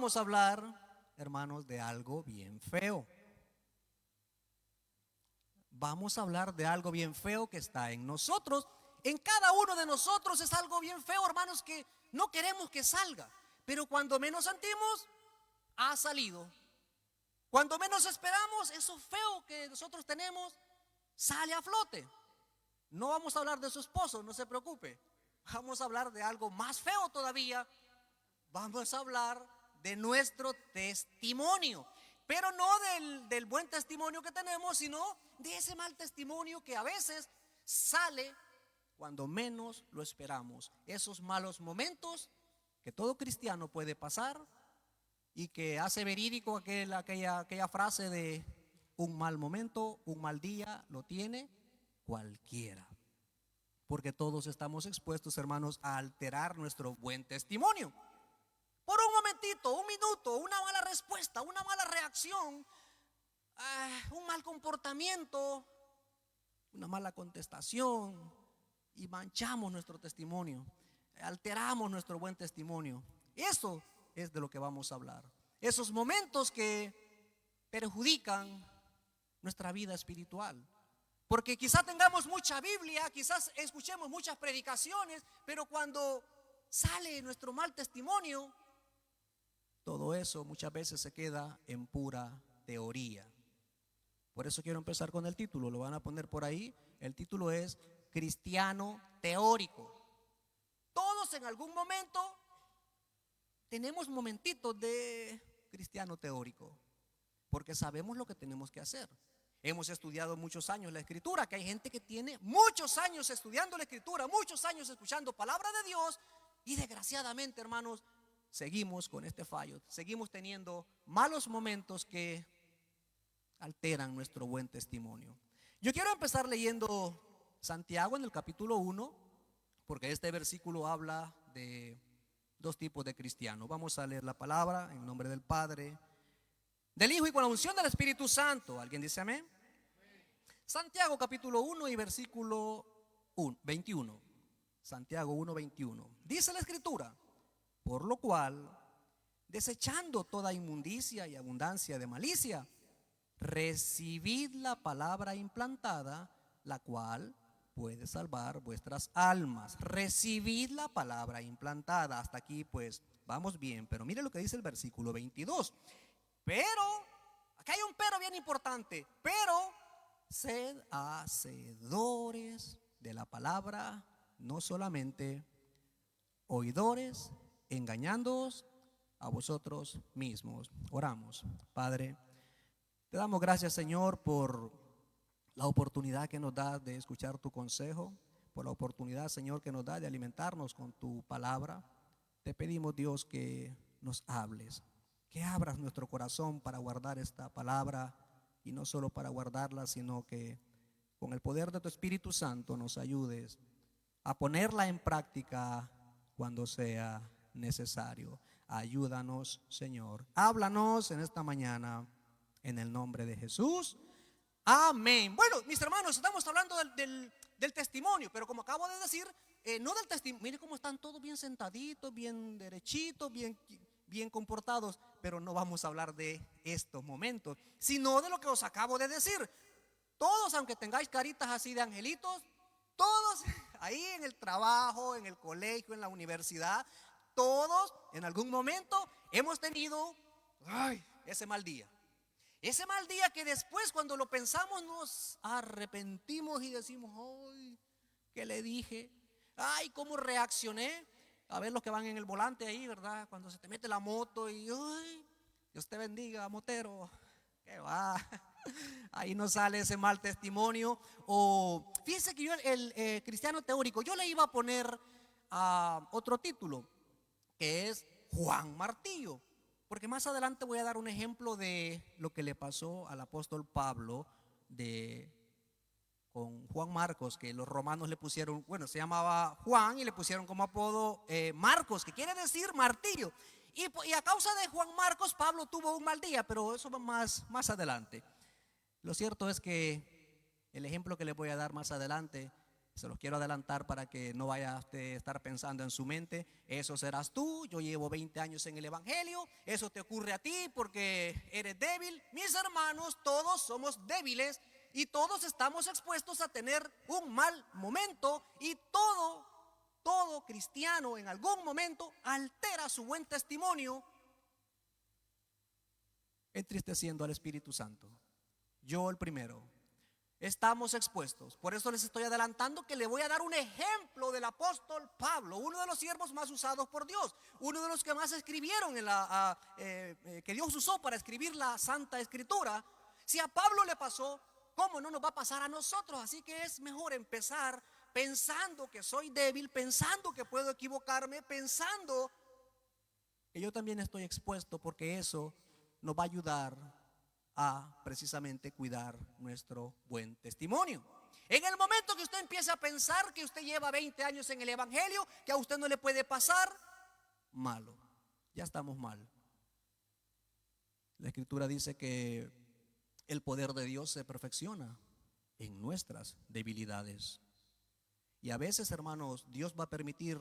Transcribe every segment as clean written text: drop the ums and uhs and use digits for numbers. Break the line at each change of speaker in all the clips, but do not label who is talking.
vamos a hablar, hermanos, de algo bien feo. Vamos a hablar de algo bien feo que está en nosotros. En cada uno de nosotros es algo bien feo, hermanos, que no queremos que salga. Pero cuando menos sentimos, ha salido. Cuando menos esperamos, eso feo que nosotros tenemos sale a flote. No vamos a hablar de su esposo, no se preocupe. Vamos a hablar de algo más feo todavía. Vamos a hablar de nuestro testimonio. Pero no del buen testimonio que tenemos, sino de ese mal testimonio que a veces sale cuando menos lo esperamos. Esos malos momentos que todo cristiano puede pasar y que hace verídico aquella frase de un mal momento, un mal día lo tiene cualquiera. Porque todos estamos expuestos, hermanos, a alterar nuestro buen testimonio. Por un momentito, un minuto, una mala respuesta, una mala reacción, un mal comportamiento, una mala contestación, y manchamos nuestro testimonio, alteramos nuestro buen testimonio. Eso es de lo que vamos a hablar. Esos momentos que perjudican nuestra vida espiritual. Porque quizás tengamos mucha Biblia, quizás escuchemos muchas predicaciones, pero cuando sale nuestro mal testimonio, todo eso muchas veces se queda en pura teoría. Por eso quiero empezar con el título, lo van a poner por ahí. El título es Cristiano Teórico. Todos en algún momento tenemos momentitos de cristiano teórico, porque sabemos lo que tenemos que hacer. Hemos estudiado muchos años la Escritura, que hay gente que tiene muchos años estudiando la Escritura, muchos años escuchando palabra de Dios, y desgraciadamente, hermanos, seguimos con este fallo, seguimos teniendo malos momentos que alteran nuestro buen testimonio. Yo quiero empezar leyendo Santiago en el capítulo 1, porque este versículo habla de dos tipos de cristianos. Vamos a leer la palabra en nombre del Padre, del Hijo y con la unción del Espíritu Santo. ¿Alguien dice amén? Santiago capítulo 1 y versículo 21. Santiago 1, 21. Dice la Escritura: por lo cual, desechando toda inmundicia y abundancia de malicia, recibid la palabra implantada, la cual puede salvar vuestras almas. Recibid la palabra implantada. Hasta aquí pues vamos bien, pero mire lo que dice el versículo 22. Pero, acá hay un pero bien importante: pero sed hacedores de la palabra, no solamente oidores, engañándoos a vosotros mismos. Oramos. Padre, te damos gracias, Señor, por la oportunidad que nos da de escuchar tu consejo, por la oportunidad, Señor, que nos da de alimentarnos con tu palabra. Te pedimos, Dios, que nos hables, que abras nuestro corazón para guardar esta palabra, y no solo para guardarla, sino que con el poder de tu Espíritu Santo nos ayudes a ponerla en práctica cuando sea necesario. Ayúdanos, Señor. Háblanos en esta mañana en el nombre de Jesús. Amén. Bueno, mis hermanos, estamos hablando del testimonio, pero como acabo de decir, no del testimonio. Miren cómo están todos bien sentaditos, bien derechitos, bien comportados, pero no vamos a hablar de estos momentos, sino de lo que os acabo de decir. Todos, aunque tengáis caritas así de angelitos, todos ahí en el trabajo, en el colegio, en la universidad, todos en algún momento hemos tenido ese mal día. Ese mal día que después, cuando lo pensamos, nos arrepentimos y decimos: ay, ¿qué le dije? Ay, ¿cómo reaccioné? A ver los que van en el volante ahí, ¿verdad? Cuando se te mete la moto y ay, Dios te bendiga, motero. ¿Qué va? Ahí no sale ese mal testimonio. O fíjense que yo, el cristiano teórico, yo le iba a poner otro título, que es Juan Martillo. Porque más adelante voy a dar un ejemplo de lo que le pasó al apóstol Pablo con Juan Marcos, que los romanos le pusieron, bueno, se llamaba Juan y le pusieron como apodo Marcos, que quiere decir martillo. Y a causa de Juan Marcos, Pablo tuvo un mal día, pero eso va más adelante. Lo cierto es que el ejemplo que les voy a dar más adelante Se los quiero adelantar para que no vaya a usted a estar pensando en su mente, eso serás tú, yo llevo 20 años en el evangelio, eso te ocurre a ti porque eres débil. Mis hermanos, todos somos débiles y todos estamos expuestos a tener un mal momento, y todo cristiano en algún momento altera su buen testimonio entristeciendo al Espíritu Santo. Yo el primero. Estamos expuestos. Por eso les estoy adelantando que le voy a dar un ejemplo del apóstol Pablo, uno de los siervos más usados por Dios, uno de los que más escribieron que Dios usó para escribir la Santa Escritura. Si a Pablo le pasó, ¿cómo no nos va a pasar a nosotros? Así que es mejor empezar pensando que soy débil, pensando que puedo equivocarme, pensando que yo también estoy expuesto, porque eso nos va a ayudar a precisamente cuidar nuestro buen testimonio. En el momento que usted empiece a pensar que usted lleva 20 años en el evangelio, que a usted no le puede pasar, malo, ya estamos mal. La Escritura dice que el poder de Dios se perfecciona en nuestras debilidades. Y a veces, hermanos, Dios va a permitir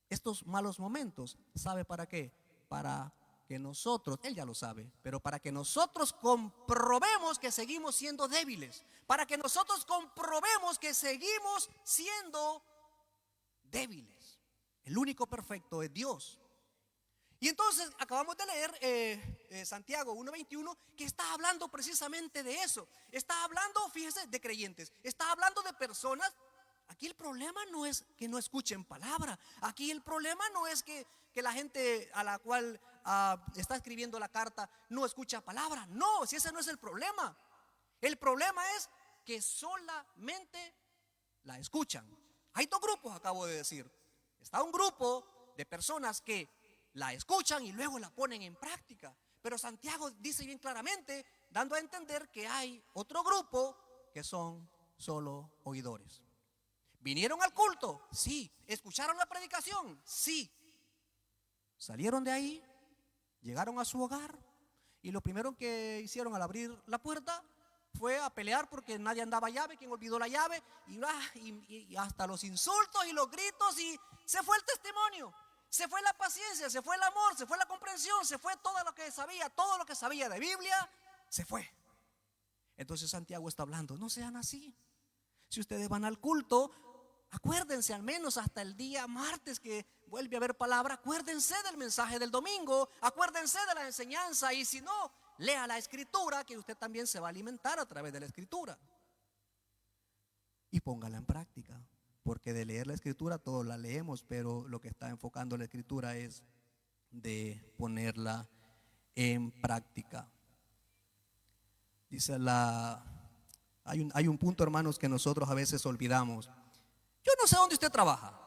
estos malos momentos. ¿Sabe para qué? Para que nosotros, Él ya lo sabe, pero para que nosotros comprobemos que seguimos siendo débiles, para que nosotros comprobemos que seguimos siendo débiles. El único perfecto es Dios. Y entonces acabamos de leer Santiago 1:21, que está hablando precisamente de eso. Está hablando, fíjese, de creyentes, está hablando de personas. Aquí el problema no es que no escuchen palabra. Aquí el problema no es que la gente a la cual está escribiendo la carta no escucha palabra. No, si ese no es el problema. El problema es que solamente la escuchan. Hay dos grupos, acabo de decir. Está un grupo de personas que la escuchan y luego la ponen en práctica. Pero Santiago dice bien claramente, dando a entender que hay otro grupo que son solo oidores. ¿Vinieron al culto? Sí. ¿Escucharon la predicación? Sí. Salieron de ahí, llegaron a su hogar y lo primero que hicieron al abrir la puerta fue a pelear porque nadie andaba llave, quien olvidó la llave, y hasta los insultos y los gritos, y se fue el testimonio, se fue la paciencia, se fue el amor, se fue la comprensión, se fue todo lo que sabía de Biblia, se fue. Entonces Santiago está hablando, no sean así. Si ustedes van al culto, acuérdense al menos hasta el día martes que vuelve a haber palabra, acuérdense del mensaje del domingo, acuérdense de la enseñanza, y si no, lea la Escritura, que usted también se va a alimentar a través de la Escritura, y póngala en práctica, porque de leer la Escritura todos la leemos, pero lo que está enfocando la Escritura es de ponerla en práctica. Dice hay un punto, hermanos, que nosotros a veces olvidamos. Yo no sé dónde usted trabaja,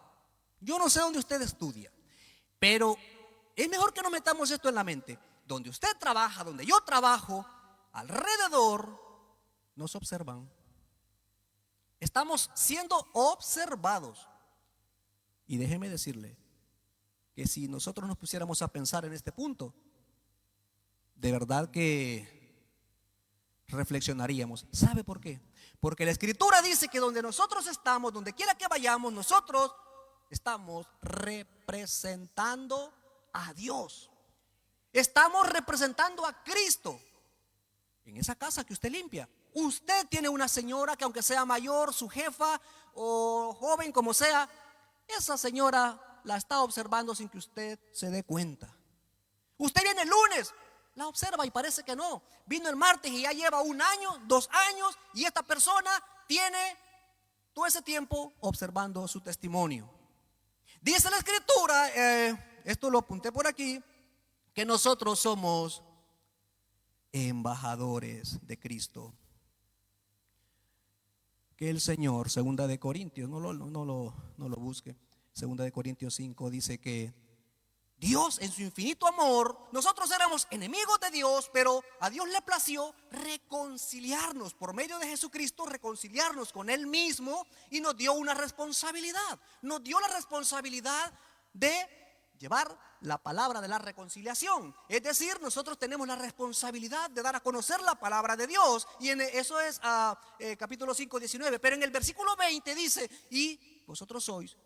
yo no sé dónde usted estudia, pero es mejor que no metamos esto en la mente. Donde usted trabaja, donde yo trabajo, alrededor nos observan. Estamos siendo observados. Y déjeme decirle que si nosotros nos pusiéramos a pensar en este punto, de verdad que reflexionaríamos. ¿Sabe por qué? Porque la Escritura dice que donde nosotros estamos, donde quiera que vayamos, nosotros estamos representando a Dios. Estamos representando a Cristo. En esa casa que usted limpia, usted tiene una señora que, aunque sea mayor, su jefa o joven como sea, esa señora la está observando sin que usted se dé cuenta. Usted viene el lunes, la observa y parece que no. Vino el martes y ya lleva 1 año, 2 años, y esta persona tiene todo ese tiempo observando su testimonio. Dice la Escritura, esto lo apunté por aquí, que nosotros somos embajadores de Cristo. Que el Señor, 2 de Corintios, no lo busque, 2 de Corintios 5 dice que Dios, en su infinito amor, nosotros éramos enemigos de Dios, pero a Dios le plació reconciliarnos por medio de Jesucristo, reconciliarnos con Él mismo, y nos dio una responsabilidad. Nos dio la responsabilidad de llevar la palabra de la reconciliación. Es decir, nosotros tenemos la responsabilidad de dar a conocer la palabra de Dios. Y eso es capítulo 5, 19. Pero en el versículo 20 dice: y vosotros sois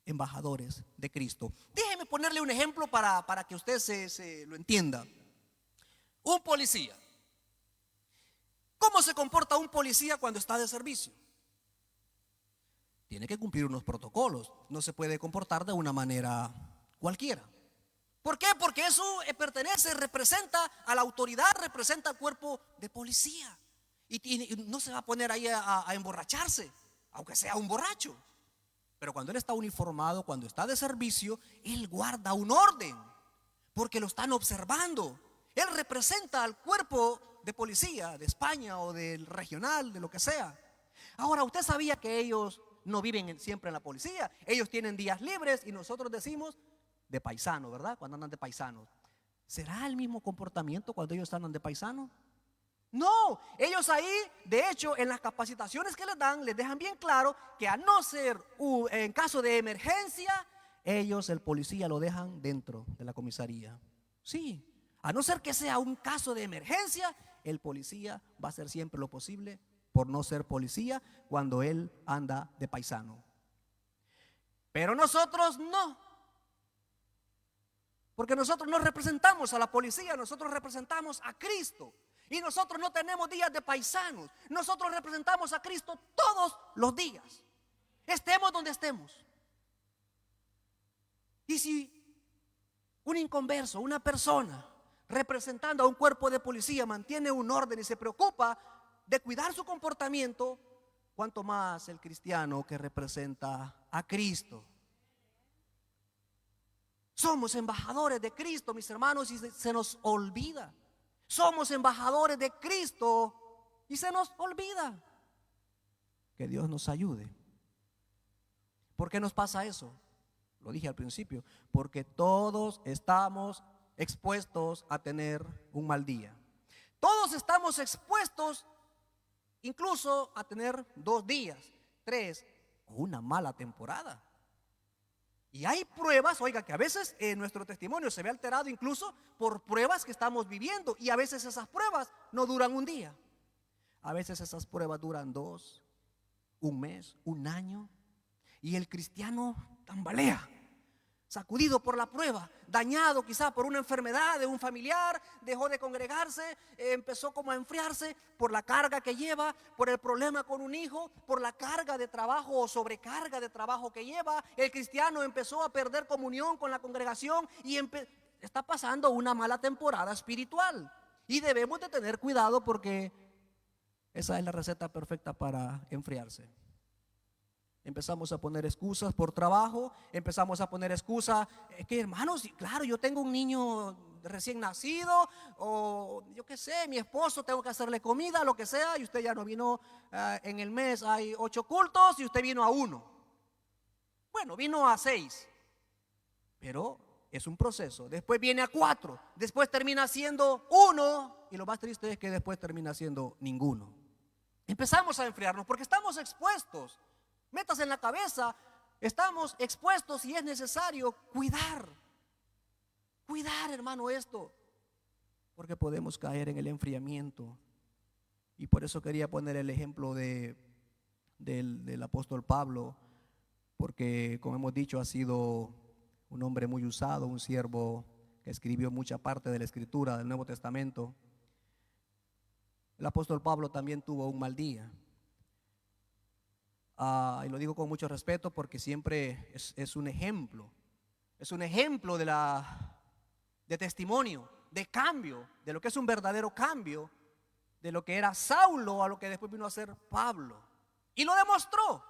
embajadores de Cristo. Déjeme ponerle un ejemplo para que usted se lo entienda. Un policía. ¿Cómo se comporta un policía cuando está de servicio? Tiene que cumplir unos protocolos. No se puede comportar de una manera cualquiera. ¿Por qué? Porque eso representa a la autoridad, representa al cuerpo de policía. Y no se va a poner ahí a emborracharse, aunque sea un borracho. Pero cuando él está uniformado, cuando está de servicio, él guarda un orden, porque lo están observando. Él representa al cuerpo de policía de España o del regional, de lo que sea. Ahora, usted sabía que ellos no viven siempre en la policía. Ellos tienen días libres y nosotros decimos de paisano, ¿verdad? Cuando andan de paisanos. ¿Será el mismo comportamiento cuando ellos andan de paisano? No, ellos ahí, de hecho, en las capacitaciones que les dan, les dejan bien claro que a no ser en caso de emergencia, ellos, el policía, lo dejan dentro de la comisaría. Sí, a no ser que sea un caso de emergencia, el policía va a hacer siempre lo posible por no ser policía cuando él anda de paisano. Pero nosotros no, porque nosotros no representamos a la policía, nosotros representamos a Cristo. Y nosotros no tenemos días de paisanos. Nosotros representamos a Cristo todos los días, estemos donde estemos. Y si un inconverso, una persona representando a un cuerpo de policía mantiene un orden y se preocupa de cuidar su comportamiento, cuanto más el cristiano que representa a Cristo. Somos embajadores de Cristo, mis hermanos, y se nos olvida. Somos embajadores de Cristo y se nos olvida. Que Dios nos ayude. ¿Por qué nos pasa eso? Lo dije al principio, porque todos estamos expuestos a tener un mal día. Todos estamos expuestos incluso a tener 2 días, 3 o una mala temporada. Y hay pruebas, oiga, que a veces nuestro testimonio se ve alterado incluso por pruebas que estamos viviendo. Y a veces esas pruebas no duran un día. A veces esas pruebas duran 2, un mes, un año. Y el cristiano tambalea, sacudido por la prueba, dañado quizá por una enfermedad de un familiar, dejó de congregarse, empezó como a enfriarse por la carga que lleva, por el problema con un hijo, por la carga de trabajo o sobrecarga de trabajo que lleva. El cristiano empezó a perder comunión con la congregación y está pasando una mala temporada espiritual. Y debemos de tener cuidado porque esa es la receta perfecta para enfriarse. Empezamos a poner excusas por trabajo, empezamos a poner excusas, que hermanos, claro, yo tengo un niño recién nacido, o yo qué sé, mi esposo, tengo que hacerle comida, lo que sea, y usted ya no vino en el mes, hay 8 cultos y usted vino a 1. Bueno, vino a 6, pero es un proceso. Después viene a 4, después termina siendo 1, y lo más triste es que después termina siendo ninguno. Empezamos a enfriarnos porque estamos expuestos. Metas en la cabeza, estamos expuestos y es necesario cuidar, hermano, esto, porque podemos caer en el enfriamiento. Y por eso quería poner el ejemplo del apóstol Pablo, porque como hemos dicho ha sido un hombre muy usado, un siervo que escribió mucha parte de la escritura del Nuevo Testamento. El apóstol Pablo también tuvo un mal día. Y lo digo con mucho respeto porque siempre es un ejemplo. Es un ejemplo de testimonio, de cambio, de lo que es un verdadero cambio, de lo que era Saulo a lo que después vino a ser Pablo. Y lo demostró.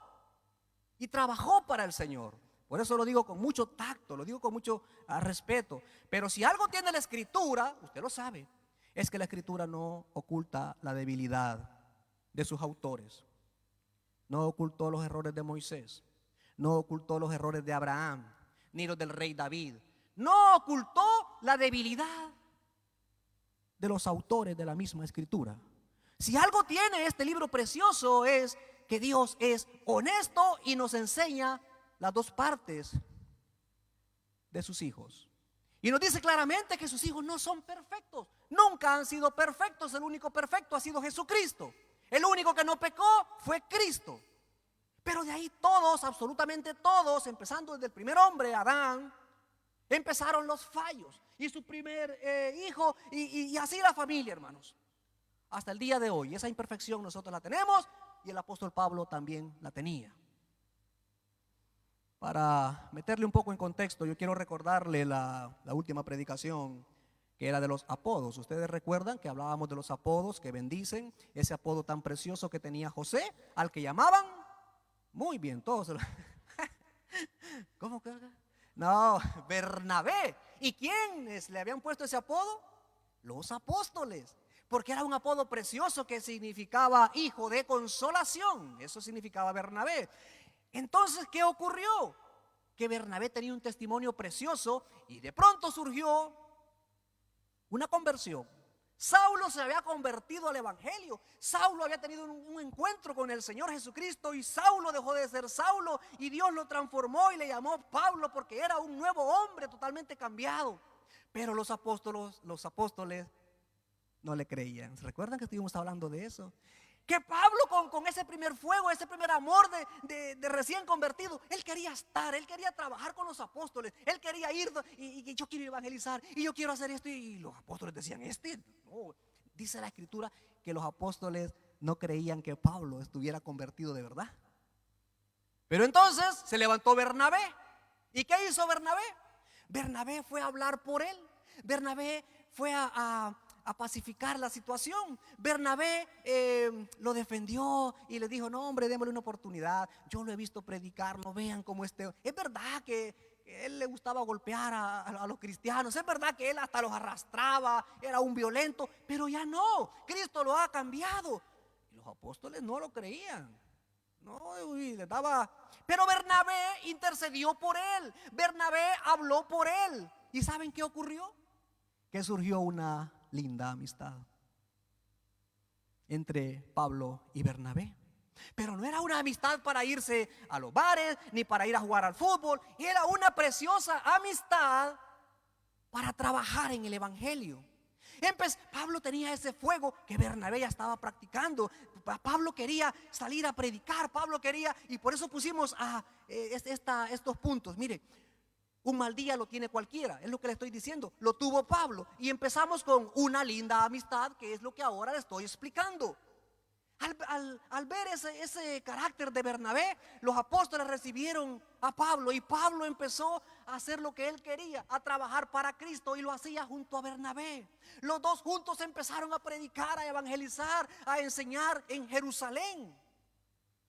Y trabajó para el Señor. Por eso lo digo con mucho tacto, lo digo con mucho respeto. Pero si algo tiene la Escritura, usted lo sabe, es que la Escritura no oculta la debilidad de sus autores. No ocultó los errores de Moisés, no ocultó los errores de Abraham, ni los del rey David. No ocultó la debilidad de los autores de la misma Escritura. Si algo tiene este libro precioso es que Dios es honesto y nos enseña las dos partes de sus hijos. Y nos dice claramente que sus hijos no son perfectos. Nunca han sido perfectos. El único perfecto ha sido Jesucristo. El único que no pecó fue Cristo. Pero de ahí todos, absolutamente todos, empezando desde el primer hombre, Adán, empezaron los fallos. Y su primer hijo, y así la familia, hermanos. Hasta el día de hoy, esa imperfección nosotros la tenemos y el apóstol Pablo también la tenía. Para meterle un poco en contexto, yo quiero recordarle la última predicación, que era de los apodos. Ustedes recuerdan que hablábamos de los apodos que bendicen, ese apodo tan precioso que tenía José, al que llamaban, muy bien, todos. ¿Cómo que? No, Bernabé. ¿Y quiénes le habían puesto ese apodo? Los apóstoles. Porque era un apodo precioso que significaba hijo de consolación. Eso significaba Bernabé. Entonces, ¿qué ocurrió? Que Bernabé tenía un testimonio precioso y de pronto surgió una conversión. Saulo se había convertido al evangelio. Saulo había tenido un encuentro con el Señor Jesucristo y Saulo dejó de ser Saulo y Dios lo transformó y le llamó Pablo porque era un nuevo hombre totalmente cambiado. Pero los apóstoles no le creían. ¿Se recuerdan que estuvimos hablando de eso? Que Pablo con ese primer fuego, ese primer amor de recién convertido, él quería estar, él quería trabajar con los apóstoles, él quería ir y yo quiero evangelizar y yo quiero hacer esto. Y los apóstoles decían, no. Dice la escritura que los apóstoles no creían que Pablo estuviera convertido de verdad. Pero entonces se levantó Bernabé. ¿Y qué hizo Bernabé? Bernabé fue a hablar por él. Bernabé fue a pacificar la situación. Bernabé lo defendió y le dijo, no hombre, démosle una oportunidad. Yo lo he visto predicar, no vean cómo es verdad que él le gustaba golpear a los cristianos, es verdad que él hasta los arrastraba, era un violento, pero ya no, Cristo lo ha cambiado. Y los apóstoles no lo creían. No, les daba. Pero Bernabé intercedió por él. Bernabé habló por él. ¿Y saben qué ocurrió? Que surgió una linda amistad entre Pablo y Bernabé. Pero no era una amistad para irse a los bares ni para ir a jugar al fútbol. Era una preciosa amistad para trabajar en el evangelio. Pablo tenía ese fuego que Bernabé ya estaba practicando. Pablo quería salir a predicar. Pablo quería, y por eso pusimos estos puntos. Mire, un mal día lo tiene cualquiera, es lo que le estoy diciendo. Lo tuvo Pablo y empezamos con una linda amistad, que es lo que ahora le estoy explicando. Al ver ese carácter de Bernabé, los apóstoles recibieron a Pablo y Pablo empezó a hacer lo que él quería, a trabajar para Cristo, y lo hacía junto a Bernabé. Los dos juntos empezaron a predicar, a evangelizar, a enseñar en Jerusalén.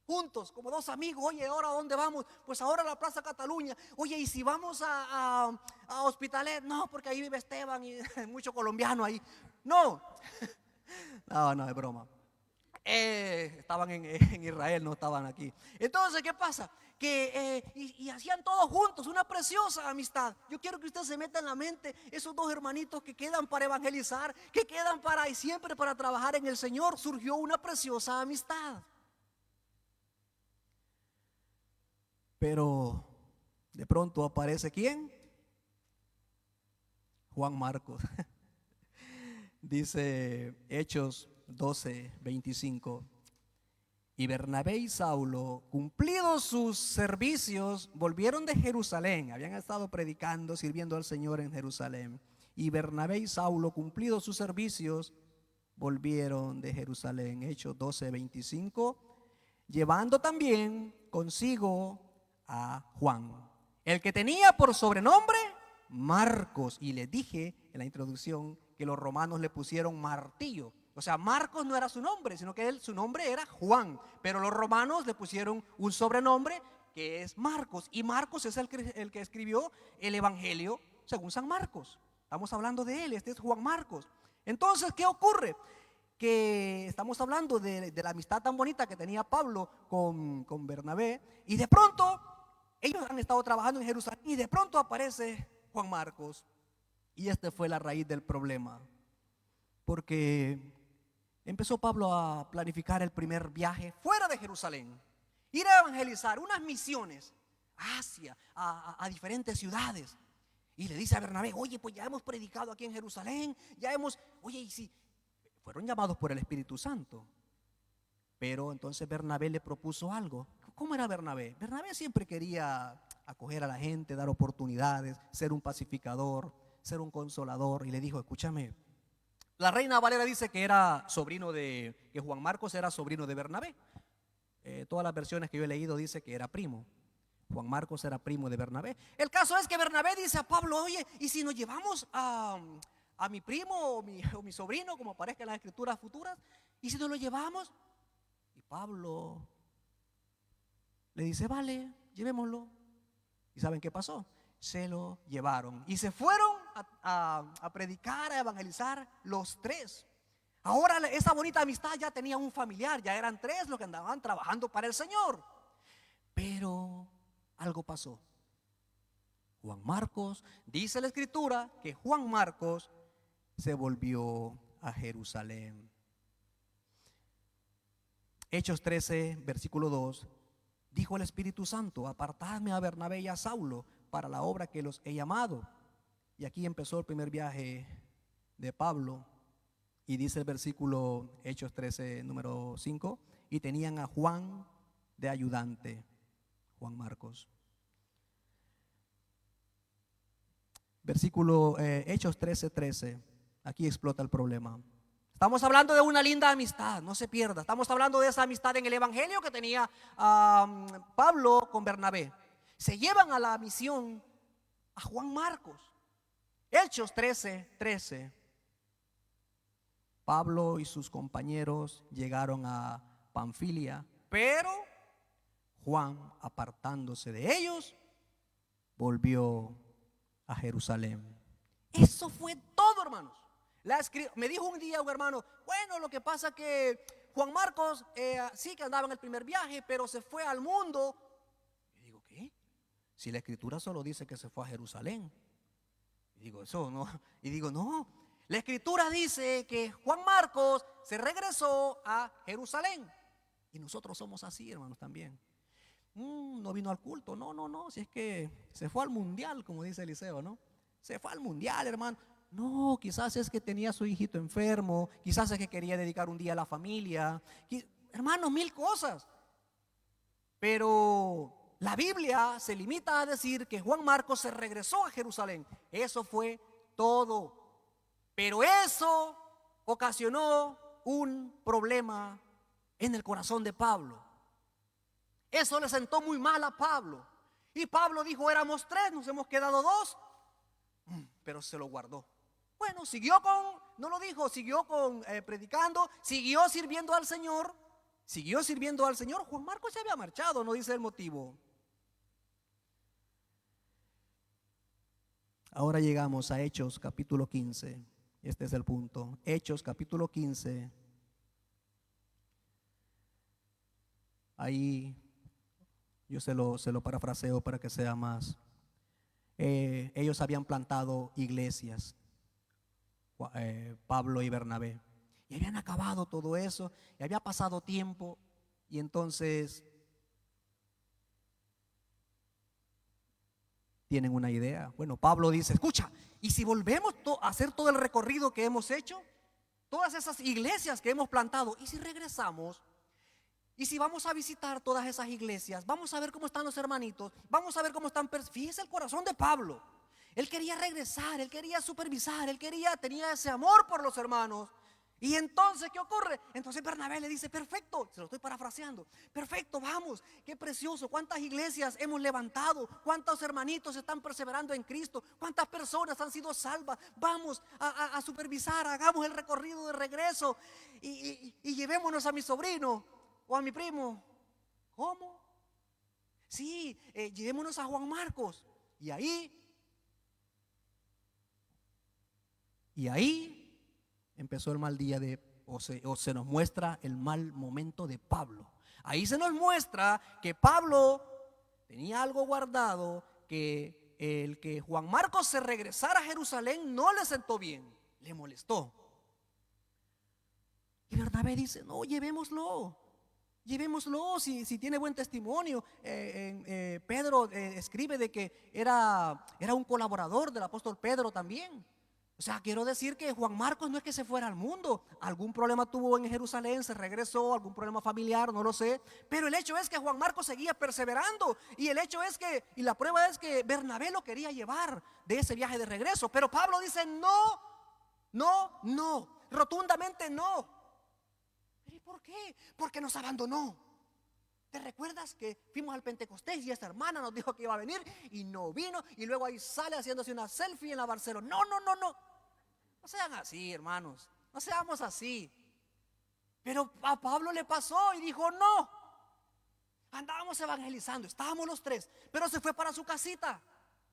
Juntos, como dos amigos. Oye, ¿ahora a dónde vamos? Pues ahora a la Plaza Cataluña. Oye, ¿y si vamos a Hospitalet? No, porque ahí vive Esteban y mucho colombiano ahí. No, es broma. Estaban en Israel, no estaban aquí. Entonces, ¿qué pasa? Que y hacían todos juntos una preciosa amistad. Yo quiero que usted se meta en la mente esos dos hermanitos que quedan para evangelizar, que quedan para y siempre para trabajar en el Señor. Surgió una preciosa amistad. Pero de pronto aparece ¿quién? Juan Marcos. Dice Hechos 12:25. Y Bernabé y Saulo, cumplidos sus servicios, volvieron de Jerusalén. Habían estado predicando, sirviendo al Señor en Jerusalén. Y Bernabé y Saulo, cumplidos sus servicios, volvieron de Jerusalén. Hechos 12:25. Llevando también consigo a Juan, el que tenía por sobrenombre Marcos. Y les dije en la introducción que los romanos le pusieron martillo. O sea, Marcos no era su nombre, sino que su nombre era Juan. Pero los romanos le pusieron un sobrenombre que es Marcos. Y Marcos es el que escribió el evangelio según San Marcos. Estamos hablando de él, este es Juan Marcos. Entonces, ¿qué ocurre? Que estamos hablando de la amistad tan bonita que tenía Pablo con Bernabé. Y de pronto, ellos han estado trabajando en Jerusalén y de pronto aparece Juan Marcos. Y fue la raíz del problema. Porque empezó Pablo a planificar el primer viaje fuera de Jerusalén. Ir a evangelizar unas misiones hacia a diferentes ciudades. Y le dice a Bernabé, oye, pues ya hemos predicado aquí en Jerusalén, oye, y si fueron llamados por el Espíritu Santo. Pero entonces Bernabé le propuso algo. ¿Cómo era Bernabé? Bernabé siempre quería acoger a la gente, dar oportunidades, ser un pacificador, ser un consolador. Y le dijo, escúchame, la Reina Valera dice que que Juan Marcos era sobrino de Bernabé. Todas las versiones que yo he leído dice que era primo. Juan Marcos era primo de Bernabé. El caso es que Bernabé dice a Pablo, oye, ¿y si nos llevamos a mi primo o mi sobrino, como aparezca en las escrituras futuras? ¿Y si nos lo llevamos? Y Pablo le dice, vale, llevémoslo. ¿Y saben qué pasó? Se lo llevaron y se fueron a predicar, a evangelizar los tres. Ahora esa bonita amistad ya tenía un familiar, ya eran tres los que andaban trabajando para el Señor. Pero algo pasó. Juan Marcos, dice la escritura que Juan Marcos se volvió a Jerusalén. Hechos 13, versículo 2, dijo el Espíritu Santo, apartadme a Bernabé y a Saulo para la obra que los he llamado. Y aquí empezó el primer viaje de Pablo. Y dice el versículo Hechos 13, número 5, y tenían a Juan de ayudante, Juan Marcos. Versículo Hechos 13, aquí explota el problema. Estamos hablando de una linda amistad, no se pierda. Estamos hablando de esa amistad en el Evangelio que tenía Pablo con Bernabé. Se llevan a la misión a Juan Marcos. Hechos 13. Pablo y sus compañeros llegaron a Panfilia, pero Juan, apartándose de ellos, volvió a Jerusalén. Eso fue todo, hermanos. Me dijo un día un hermano, bueno, lo que pasa que Juan Marcos sí que andaba en el primer viaje, pero se fue al mundo. Y digo, ¿qué? Si la escritura solo dice que se fue a Jerusalén. Y digo, eso no. Y digo, no. La escritura dice que Juan Marcos se regresó a Jerusalén. Y nosotros somos así, hermanos, también. No vino al culto, no. Si es que se fue al mundial, como dice Eliseo, ¿no? Se fue al mundial, hermano. No, quizás es que tenía a su hijito enfermo, quizás es que quería dedicar un día a la familia. Hermanos, mil cosas. Pero la Biblia se limita a decir que Juan Marcos se regresó a Jerusalén. Eso fue todo. Pero eso ocasionó un problema en el corazón de Pablo. Eso le sentó muy mal a Pablo. Y Pablo dijo, éramos tres, nos hemos quedado dos. Pero se lo guardó. Bueno, siguió predicando, siguió sirviendo al Señor. Juan Marcos se había marchado, no dice el motivo. Ahora llegamos a Hechos capítulo 15. Este es el punto. Hechos capítulo 15. Ahí yo se lo parafraseo para que sea más. Ellos habían plantado iglesias, Pablo y Bernabé, y habían acabado todo eso, y había pasado tiempo, y entonces tienen una idea. Bueno, Pablo dice, escucha, ¿y si volvemos a hacer todo el recorrido que hemos hecho? Todas esas iglesias que hemos plantado, ¿y si regresamos? Y si vamos a visitar todas esas iglesias, vamos a ver cómo están los hermanitos, vamos a ver cómo están. Fíjese el corazón de Pablo. Él quería regresar, él quería supervisar, tenía ese amor por los hermanos. Y entonces, ¿qué ocurre? Entonces Bernabé le dice, perfecto, se lo estoy parafraseando, perfecto, vamos, qué precioso, cuántas iglesias hemos levantado, cuántos hermanitos están perseverando en Cristo, cuántas personas han sido salvas, vamos a supervisar, hagamos el recorrido de regreso y llevémonos a mi sobrino o a mi primo. ¿Cómo? Sí, llevémonos a Juan Marcos. Y ahí empezó el mal día o se nos muestra el mal momento de Pablo. Ahí se nos muestra que Pablo tenía algo guardado, que el que Juan Marcos se regresara a Jerusalén no le sentó bien, le molestó. Y Bernabé dice, no, llevémoslo. Llevémoslo si tiene buen testimonio. Pedro escribe de que era un colaborador del apóstol Pedro también. O sea, quiero decir que Juan Marcos no es que se fuera al mundo. Algún problema tuvo en Jerusalén, se regresó, algún problema familiar, no lo sé. Pero el hecho es que Juan Marcos seguía perseverando. Y el hecho es que, y la prueba es que Bernabé lo quería llevar de ese viaje de regreso. Pero Pablo dice no, no, no, rotundamente no. ¿Pero y por qué? Porque nos abandonó. ¿Te recuerdas que fuimos al Pentecostés y esta hermana nos dijo que iba a venir y no vino? Y luego ahí sale haciéndose una selfie en la Barcelona. No, no, no, no. No sean así, hermanos. No seamos así. Pero a Pablo le pasó y dijo no. Andábamos evangelizando, estábamos los tres, pero se fue para su casita.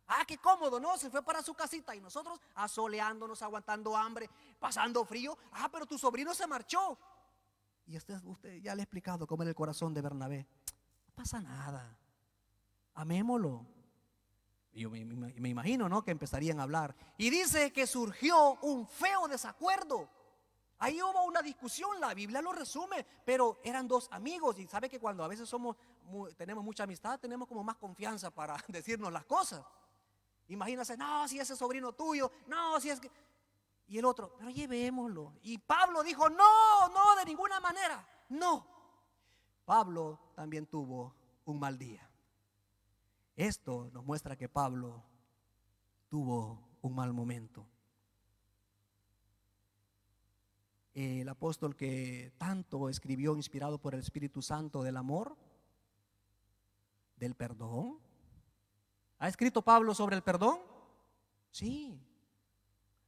Ah, qué cómodo, ¿no? Se fue para su casita y nosotros asoleándonos, aguantando hambre, pasando frío. Ah, pero tu sobrino se marchó. Y usted ya le he explicado cómo era el corazón de Bernabé. No pasa nada, amémoslo. Yo me imagino, ¿no?, que empezarían a hablar. Y dice que surgió un feo desacuerdo. Ahí hubo una discusión, la Biblia lo resume, pero eran dos amigos. Y sabe que cuando a veces tenemos mucha amistad, tenemos como más confianza para decirnos las cosas. Imagínese, no, si ese es sobrino tuyo, no, si es que... Y el otro, pero llevémoslo. Y Pablo dijo, no, no, de ninguna manera, no. Pablo también tuvo un mal día. Esto nos muestra que Pablo tuvo un mal momento. El apóstol que tanto escribió, inspirado por el Espíritu Santo, del amor, del perdón. ¿Ha escrito Pablo sobre el perdón? Sí.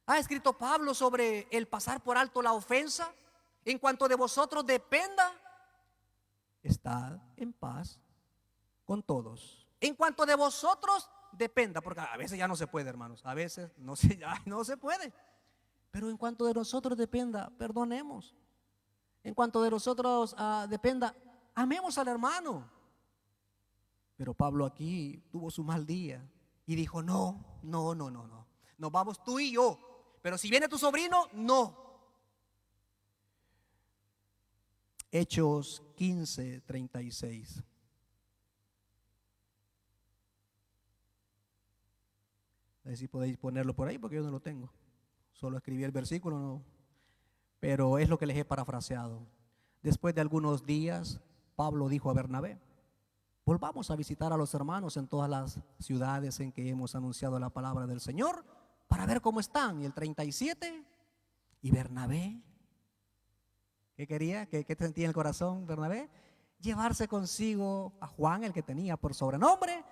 ¿Ha escrito Pablo sobre el pasar por alto la ofensa? En cuanto de vosotros dependa, estad en paz con todos. En cuanto de vosotros dependa, porque a veces ya no se puede, hermanos, a veces ya no se puede. Pero en cuanto de nosotros dependa, perdonemos. En cuanto de nosotros dependa, amemos al hermano. Pero Pablo aquí tuvo su mal día y dijo, no, no, no, no, no. Nos vamos tú y yo. Pero si viene tu sobrino, no. Hechos 15:36. A ver si podéis ponerlo por ahí porque yo no lo tengo. Solo escribí el versículo, no. Pero es lo que les he parafraseado. Después de algunos días, Pablo dijo a Bernabé, volvamos a visitar a los hermanos en todas las ciudades en que hemos anunciado la palabra del Señor para ver cómo están. Y el 37, y Bernabé, ¿qué quería? ¿Qué sentía en el corazón Bernabé? Llevarse consigo a Juan, el que tenía por sobrenombre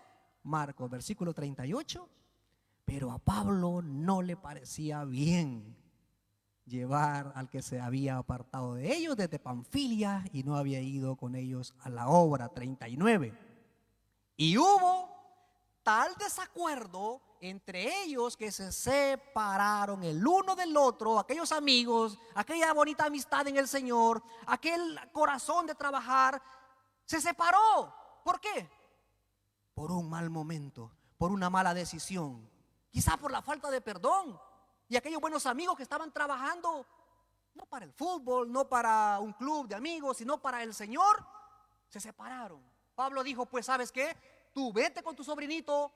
Marcos, versículo 38. Pero a Pablo no le parecía bien llevar al que se había apartado de ellos desde Panfilia y no había ido con ellos a la obra. 39. Y hubo tal desacuerdo entre ellos que se separaron el uno del otro. Aquellos amigos, aquella bonita amistad en el Señor, aquel corazón de trabajar, se separó. ¿Por qué? Por un mal momento, por una mala decisión, quizá por la falta de perdón. Y aquellos buenos amigos que estaban trabajando no para el fútbol, no para un club de amigos, sino para el Señor, se separaron. Pablo dijo, pues ¿sabes qué? Tú vete con tu sobrinito,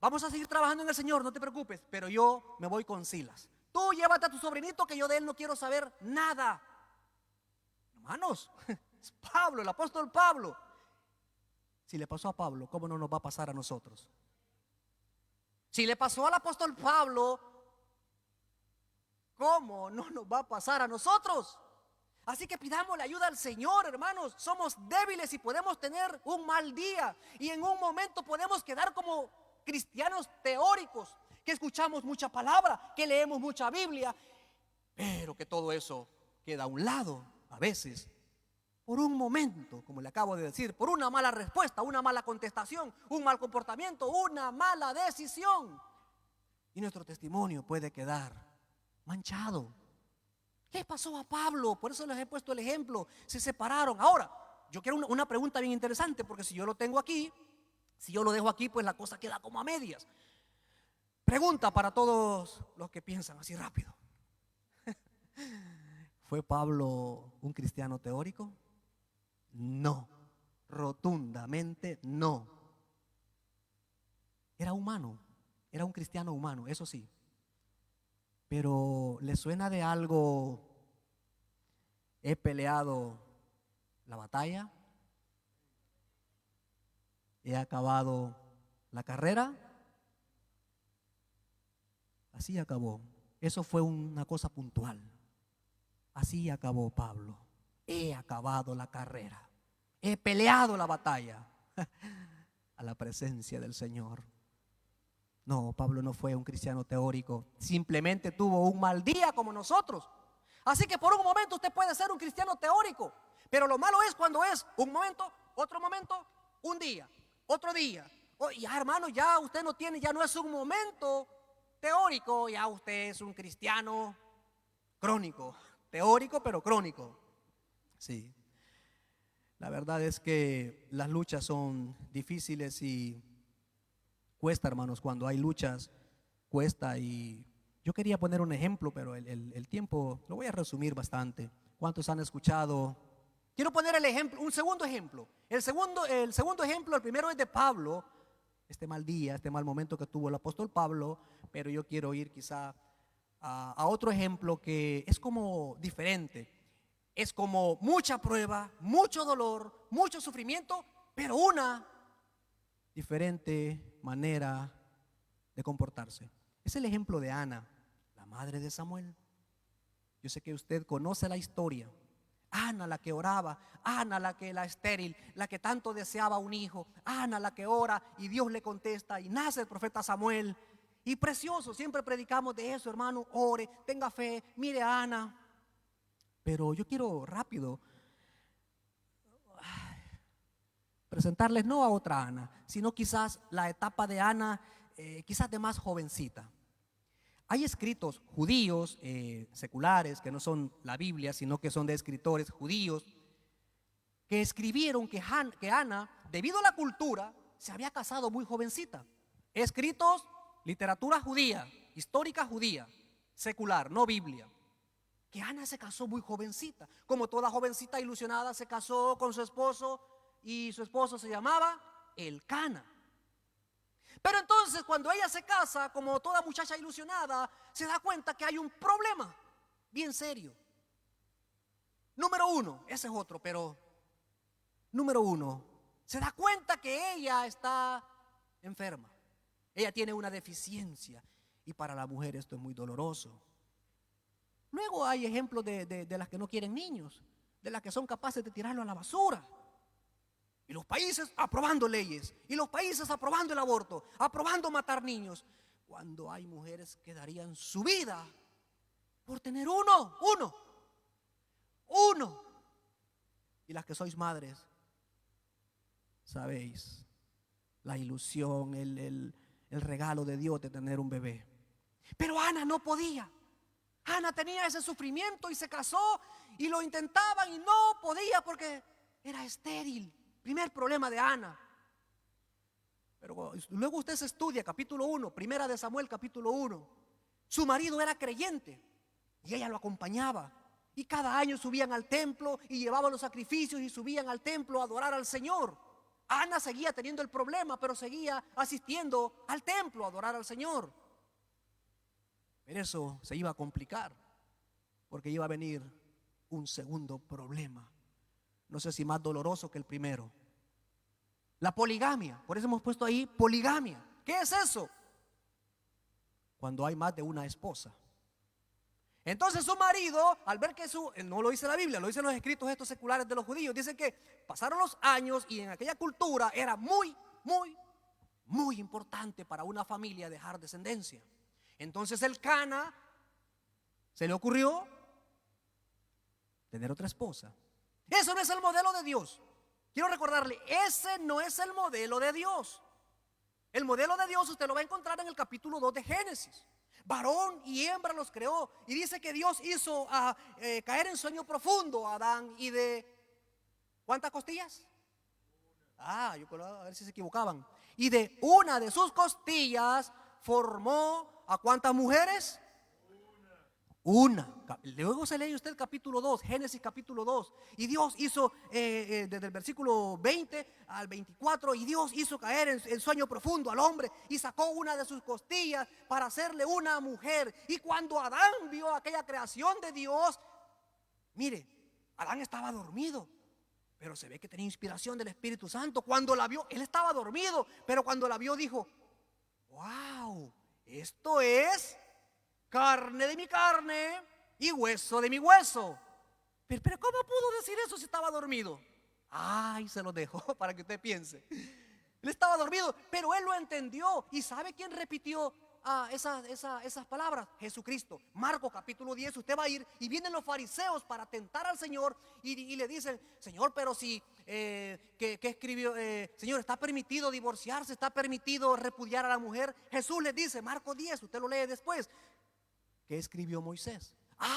vamos a seguir trabajando en el Señor, no te preocupes, pero yo me voy con Silas. Tú llévate a tu sobrinito que yo de él no quiero saber nada. Hermanos, es Pablo, el apóstol Pablo. Si le pasó a Pablo, ¿cómo no nos va a pasar a nosotros? Si le pasó al apóstol Pablo, ¿cómo no nos va a pasar a nosotros? Así que pidamos la ayuda al Señor, hermanos. Somos débiles y podemos tener un mal día. Y en un momento podemos quedar como cristianos teóricos, que escuchamos mucha palabra, que leemos mucha Biblia, pero que todo eso queda a un lado a veces. Por un momento, como le acabo de decir, por una mala respuesta, una mala contestación, un mal comportamiento, una mala decisión. Y nuestro testimonio puede quedar manchado. ¿Qué pasó a Pablo? Por eso les he puesto el ejemplo. Se separaron. Ahora, yo quiero una pregunta bien interesante, porque si yo lo tengo aquí, si yo lo dejo aquí, pues la cosa queda como a medias. Pregunta para todos los que piensan así rápido. ¿Fue Pablo un cristiano teórico? No, rotundamente no. Era humano, era un cristiano humano, eso sí. Pero ¿le suena de algo? He peleado la batalla, he acabado la carrera. Así acabó. Eso fue una cosa puntual. Así acabó Pablo. He acabado la carrera. He peleado la batalla a la presencia del Señor. No, Pablo no fue un cristiano teórico. Simplemente tuvo un mal día como nosotros. Así que por un momento usted puede ser un cristiano teórico. Pero lo malo es cuando es un momento, otro momento, un día, otro día. Ya hermano, ya usted no tiene, ya no es un momento teórico, ya usted es un cristiano crónico. Teórico pero crónico. Sí. La verdad es que las luchas son difíciles y cuesta, hermanos. Cuando hay luchas, cuesta. Y yo quería poner un ejemplo, pero el tiempo lo voy a resumir bastante. ¿Cuántos han escuchado? Quiero poner el ejemplo, un segundo ejemplo. El segundo ejemplo, el primero es de Pablo. Este mal día, este mal momento que tuvo el apóstol Pablo. Pero yo quiero ir quizá a otro ejemplo que es como diferente. Es como mucha prueba, mucho dolor, mucho sufrimiento, pero una diferente manera de comportarse. Es el ejemplo de Ana, la madre de Samuel. Yo sé que usted conoce la historia. Ana, la que oraba, Ana, la estéril, la que tanto deseaba un hijo, Ana, la que ora y Dios le contesta y nace el profeta Samuel. Y precioso, siempre predicamos de eso, hermano. Ore, tenga fe, mire a Ana. Pero yo quiero rápido presentarles no a otra Ana, sino quizás la etapa de Ana, quizás de más jovencita. Hay escritos judíos, seculares, que no son la Biblia, sino que son de escritores judíos, que escribieron que Ana, debido a la cultura, se había casado muy jovencita. Escritos, literatura judía, histórica judía, secular, no Biblia. Que Ana se casó muy jovencita. Como toda jovencita ilusionada, se casó con su esposo y su esposo se llamaba Elcana. Pero entonces cuando ella se casa, como toda muchacha ilusionada, se da cuenta que hay un problema bien serio. Número uno, ese es otro, pero número uno, se da cuenta que ella está enferma. Ella tiene una deficiencia y para la mujer esto es muy doloroso. Luego hay ejemplos de las que no quieren niños, de las que son capaces de tirarlo a la basura. Y los países aprobando leyes, y los países aprobando el aborto, aprobando matar niños, cuando hay mujeres que darían su vida por tener uno. Y las que sois madres, sabéis la ilusión, el regalo de Dios de tener un bebé. Pero Ana no podía. Ana tenía ese sufrimiento y se casó y lo intentaba y no podía porque era estéril. Primer problema de Ana. Pero luego usted se estudia capítulo 1, primera de Samuel capítulo 1. Su marido era creyente y ella lo acompañaba. Y cada año subían al templo y llevaban los sacrificios y subían al templo a adorar al Señor. Ana seguía teniendo el problema, pero seguía asistiendo al templo a adorar al Señor. Pero eso se iba a complicar porque iba a venir un segundo problema. No sé si más doloroso que el primero. La poligamia. Por eso hemos puesto ahí poligamia. ¿Qué es eso? Cuando hay más de una esposa. Entonces su marido, al ver que no lo dice la Biblia, lo dicen los escritos estos seculares de los judíos, dice que pasaron los años y en aquella cultura era muy importante para una familia dejar descendencia. Entonces Elcana se le ocurrió tener otra esposa. Eso no es el modelo de Dios. Quiero recordarle, ese no es el modelo de Dios. El modelo de Dios usted lo va a encontrar en el capítulo 2 de Génesis. Varón y hembra los creó. Y dice que Dios hizo caer en sueño profundo a Adán y de ¿cuántas costillas? Yo quiero a ver si se equivocaban. Y de una de sus costillas formó ¿a cuántas mujeres? Luego se lee usted el capítulo 2, Génesis capítulo 2. Y Dios hizo, desde el versículo 20 al 24, y Dios hizo caer en sueño profundo al hombre y sacó una de sus costillas para hacerle una mujer. Y cuando Adán vio aquella creación de Dios, mire, Adán estaba dormido, pero se ve que tenía inspiración del Espíritu Santo. Cuando la vio, él estaba dormido, pero cuando la vio dijo: wow, esto es carne de mi carne y hueso de mi hueso. Pero ¿cómo pudo decir eso si estaba dormido? Ay, se lo dejó para que usted piense. Él estaba dormido, pero él lo entendió. ¿Y sabe quién repitió esas palabras? Jesucristo. Marcos capítulo 10, usted va a ir y vienen los fariseos para tentar al Señor y le dicen: Señor, pero si, ¿qué escribió? Señor, ¿está permitido divorciarse? ¿Está permitido repudiar a la mujer? Jesús les dice, Marcos 10, usted lo lee después: ¿qué escribió Moisés?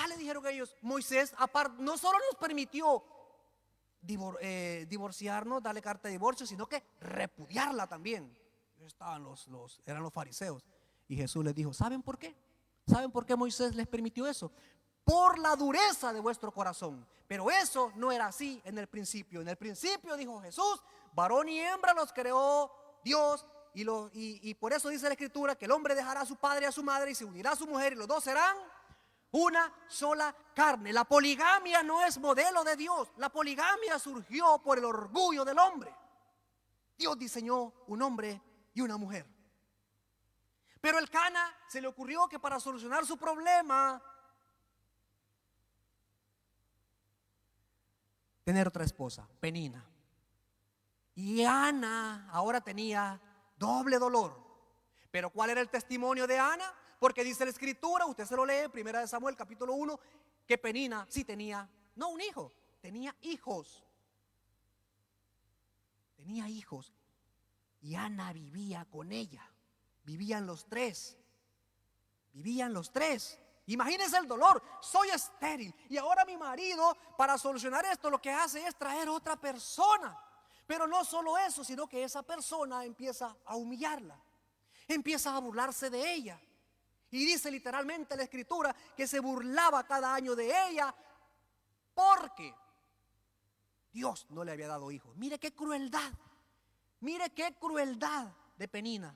Le dijeron ellos: Moisés no solo nos permitió divorciarnos, darle carta de divorcio, sino que repudiarla también. Eran los fariseos. Y Jesús les dijo: ¿saben por qué? ¿Saben por qué Moisés les permitió eso? Por la dureza de vuestro corazón. Pero eso no era así en el principio. En el principio, dijo Jesús, varón y hembra los creó Dios. Y por eso dice la Escritura que el hombre dejará a su padre y a su madre y se unirá a su mujer, y los dos serán una sola carne. La poligamia no es modelo de Dios. La poligamia surgió por el orgullo del hombre. Dios diseñó un hombre y una mujer. Pero el Cana se le ocurrió que para solucionar su problema, tener otra esposa, Penina. Y Ana ahora tenía doble dolor. Pero ¿cuál era el testimonio de Ana? Porque dice la Escritura, usted se lo lee, 1 Samuel capítulo 1, que Penina sí tenía, no un hijo, tenía hijos. Tenía hijos. Y Ana vivía con ella. Vivían los tres. Imagínense el dolor. Soy estéril y ahora mi marido, para solucionar esto, lo que hace es traer otra persona. Pero no solo eso, sino que esa persona empieza a humillarla, empieza a burlarse de ella. Y dice literalmente la Escritura que se burlaba cada año de ella porque Dios no le había dado hijos. Mire qué crueldad de Penina.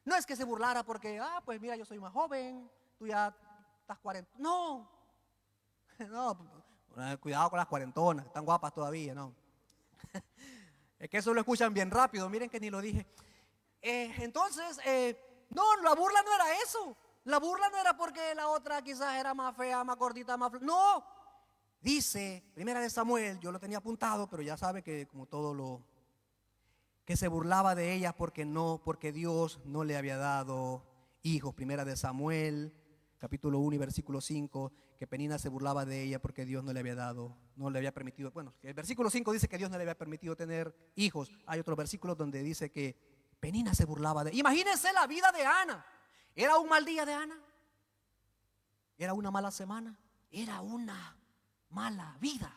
No es que se burlara porque, pues mira, yo soy más joven, tú ya estás 40. No, cuidado con las cuarentonas, están guapas todavía, no. Es que eso lo escuchan bien rápido, miren que ni lo dije. Entonces, no, la burla no era eso. La burla no era porque la otra quizás era más fea, más gordita, más no. Dice, 1 Samuel, yo lo tenía apuntado, pero ya sabe que como todo lo que se burlaba de ella porque Dios no le había dado hijos. 1 Samuel, capítulo 1 y versículo 5, que Penina se burlaba de ella porque Dios no le había permitido, bueno, el versículo 5 dice que Dios no le había permitido tener hijos. Hay otro versículo donde dice que Penina se burlaba de ella. Imagínense la vida de Ana. ¿Era un mal día de Ana? ¿Era una mala semana? Era una mala vida.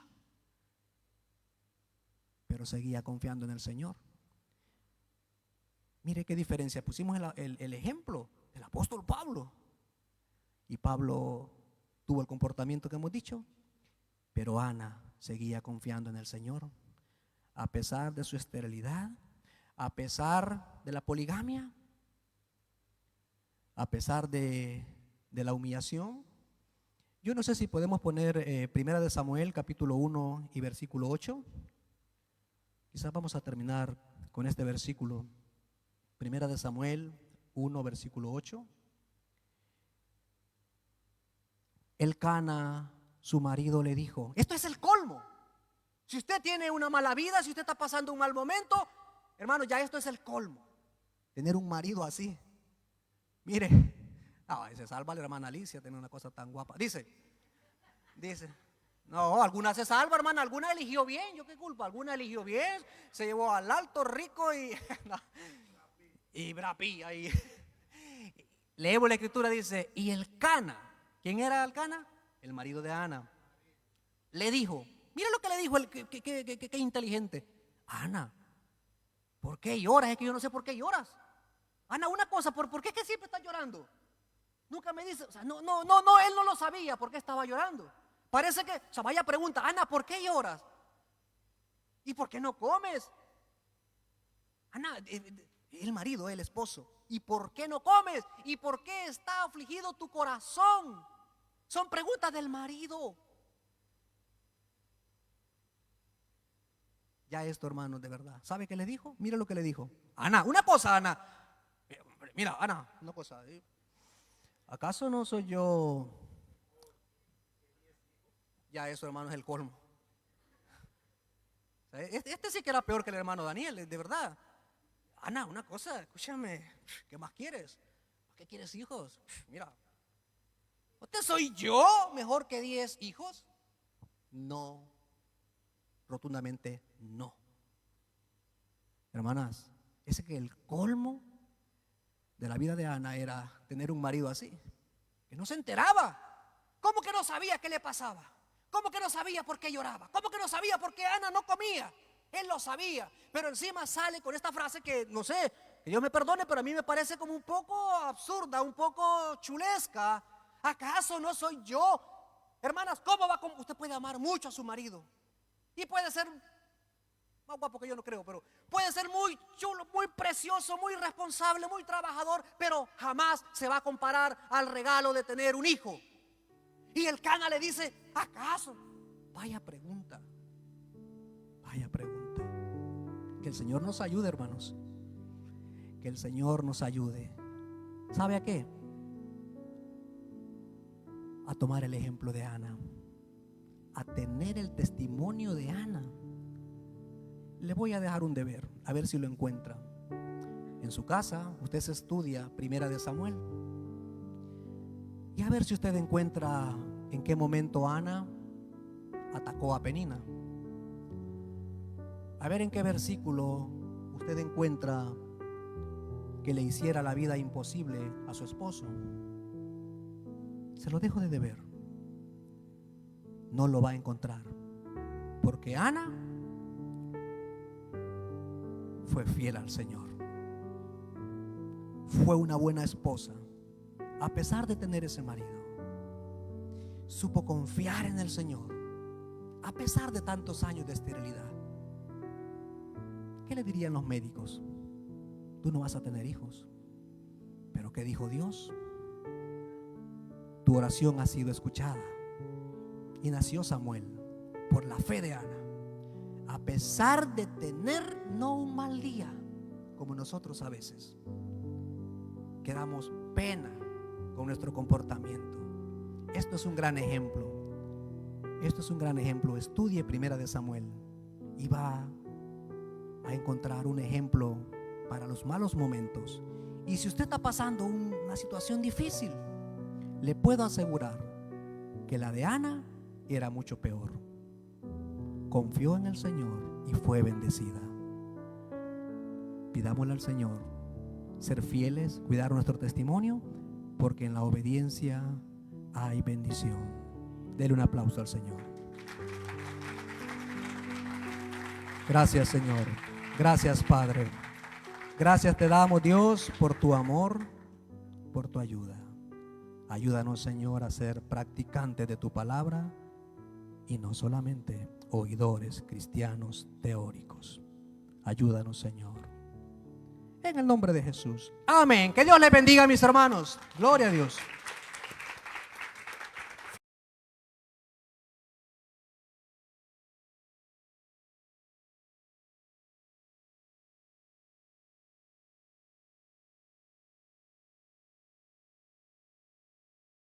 Pero seguía confiando en el Señor. Mire qué diferencia. Pusimos el ejemplo del apóstol Pablo. Y Pablo tuvo el comportamiento que hemos dicho. Pero Ana seguía confiando en el Señor. A pesar de su esterilidad, a pesar de la poligamia, a pesar de la humillación. Yo no sé si podemos poner 1 Samuel capítulo 1 y versículo 8. Quizás vamos a terminar con este versículo. 1 Samuel 1 versículo 8. El Cana, su marido, le dijo: esto es el colmo. Si usted tiene una mala vida, si usted está pasando un mal momento, hermano, ya esto es el colmo. Tener un marido así. Mire, se salva la hermana Alicia, tiene una cosa tan guapa. Dice, no, alguna se salva, hermana, alguna eligió bien, yo qué culpa, alguna eligió bien, se llevó al alto rico y brapía. Leemos la Escritura, dice, y el Cana, ¿quién era el Cana? El marido de Ana. Le dijo, mira lo que le dijo, qué inteligente. Ana, ¿por qué lloras? Es que yo no sé por qué lloras. Ana, una cosa, ¿por qué es que siempre estás llorando? Nunca me dice, o sea, no, él no lo sabía por qué estaba llorando. Parece que, o sea, vaya pregunta, Ana, ¿por qué lloras? ¿Y por qué no comes? Ana, el marido, el esposo, ¿y por qué no comes? ¿Y por qué está afligido tu corazón? Son preguntas del marido. Ya esto, hermanos, de verdad. ¿Sabe qué le dijo? Mira lo que le dijo. Ana, una cosa, Ana. Mira, Ana, una cosa. ¿Acaso no soy yo? Ya eso, hermano, es el colmo. Este sí que era peor que el hermano Daniel, de verdad. Ana, una cosa, escúchame, ¿qué más quieres? ¿Qué quieres, hijos? Mira, ¿usted soy yo mejor que 10 hijos? No, rotundamente no. Hermanas, ese que el colmo de la vida de Ana era tener un marido así, que no se enteraba. ¿Cómo que no sabía qué le pasaba? ¿Cómo que no sabía por qué lloraba? ¿Cómo que no sabía por qué Ana no comía? Él lo sabía, pero encima sale con esta frase que no sé, que Dios me perdone, pero a mí me parece como un poco absurda, un poco chulesca. ¿Acaso no soy yo? Hermanas, ¿cómo va? Usted puede amar mucho a su marido y puede ser más guapo que yo, no creo, pero puede ser muy chulo, muy precioso, muy responsable, muy trabajador, pero jamás se va a comparar al regalo de tener un hijo. Y el Cana le dice, ¿acaso? Vaya pregunta. Vaya pregunta. Que el Señor nos ayude, hermanos. Que el Señor nos ayude. ¿Sabe a qué? A tomar el ejemplo de Ana, a tener el testimonio de Ana. Le voy a dejar un deber, a ver si lo encuentra. En su casa, usted se estudia Primera de Samuel. Y a ver si usted encuentra en qué momento Ana atacó a Penina. A ver en qué versículo usted encuentra que le hiciera la vida imposible a su esposo. Se lo dejo de deber. No lo va a encontrar, porque Ana fue fiel al Señor. Fue una buena esposa, a pesar de tener ese marido. Supo confiar en el Señor, a pesar de tantos años de esterilidad. ¿Qué le dirían los médicos? Tú no vas a tener hijos. Pero ¿qué dijo Dios? Tu oración ha sido escuchada. Y nació Samuel por la fe de Ana, a pesar de tener no un mal día como nosotros a veces, que damos pena con nuestro comportamiento. Esto es un gran ejemplo. Esto es un gran ejemplo. Estudie Primera de Samuel y va a encontrar un ejemplo para los malos momentos. Y si usted está pasando una situación difícil, le puedo asegurar que la de Ana era mucho peor. Confió en el Señor y fue bendecida. Pidámosle al Señor ser fieles, cuidar nuestro testimonio, porque en la obediencia hay bendición. Dele un aplauso al Señor. Gracias, Señor. Gracias, Padre. Gracias te damos, Dios, por tu amor, por tu ayuda. Ayúdanos, Señor, a ser practicantes de tu palabra y no solamente oidores cristianos teóricos. Ayúdanos, Señor. En el nombre de Jesús. Amén. Que Dios les bendiga, mis hermanos. Gloria a Dios.